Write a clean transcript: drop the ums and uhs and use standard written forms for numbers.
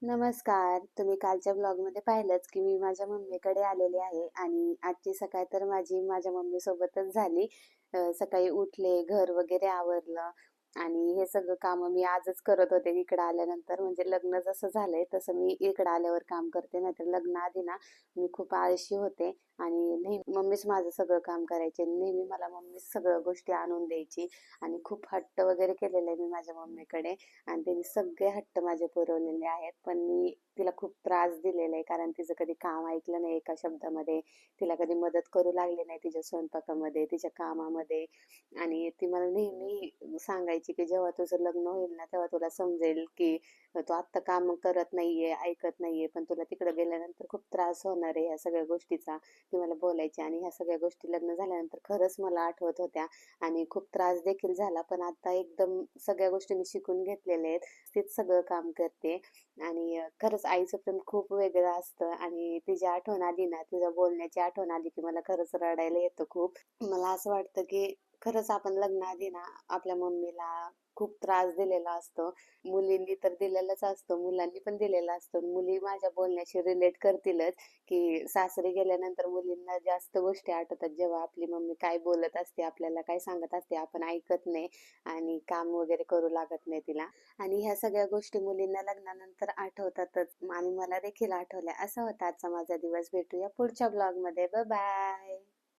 नमस्कार. तुम्ही कालच्या ब्लॉगमध्ये पाहिलंच, की मी माझ्या मम्मीकडे आलेले आहे आणि आजची सकाळ तर माझी माझ्या मम्मीसोबतच झाली. सकाळी उठले, घर वगैरे आवरलं आणि हे सगळं कामं मी आजच करत होते इकडं आल्यानंतर. म्हणजे लग्न जसं झालंय तसं मी इकडं आल्यावर काम करते. नाहीतर लग्नाआधी ना मी खूप आळशी होते आणि नेहमी मम्मीच माझं सगळं काम करायची. नेहमी मला मम्मीच सगळ्या गोष्टी आणून द्यायची आणि खूप हट्ट वगैरे केलेला आहे मी माझ्या मम्मीकडे. आणि तिने सगळे हट्ट माझे पुरवलेले आहेत. पण मी तिला खूप त्रास दिलेला आहे, कारण तिचं कधी काम ऐकलं नाही एका शब्दामध्ये. तिला कधी मदत करू लागली नाही तिच्या स्वयंपाकामध्ये, तिच्या कामामध्ये. आणि ती मला नेहमी सांगायची, की जेव्हा तुझं लग्न होईल ना, तेव्हा तुला समजेल, की तू आत्ता काम करत नाहीये, ऐकत नाहीये, पण तुला तिकडे गेल्यानंतर खूप त्रास होणार आहे ह्या सगळ्या गोष्टीचा. ती मला बोलायची आणि ह्या सगळ्या गोष्टी लग्न झाल्यानंतर खरंच मला आठवत होत्या आणि खूप त्रास देखील झाला. पण आता एकदम सगळ्या गोष्टी मी शिकून घेतलेल्या आहेत. तेच सगळं काम करते आणि खरंच आईचं प्रेम खूप वेगळं असतं आणि तिची आठवण आली ना, तिच्या बोलण्याची आठवण आली, की मला खरंच रडायला येतं खूप. मला असं वाटतं, की खरंच आपण लग्नाआधी ना आपल्या मम्मीला खूप त्रास दिलेला असतो. मुलींनी तर दिलेलाच असतो, मुलांनी पण दिलेला असतो. मुली माझ्या बोलण्याशी रिलेट करतीलच, की सासरी गेल्यानंतर मुलींना जास्त गोष्टी आठवतात. जेव्हा आपली मम्मी काय बोलत असते, आपल्याला काय सांगत असते, आपण ऐकत नाही आणि काम वगैरे करू लागत नाही तिला. आणि ह्या सगळ्या गोष्टी मुलींना लग्नानंतर आठवतातच आणि मला देखील आठवल्या. असा होता आजचा माझा दिवस. भेटूया पुढच्या ब्लॉगमध्ये. बाय.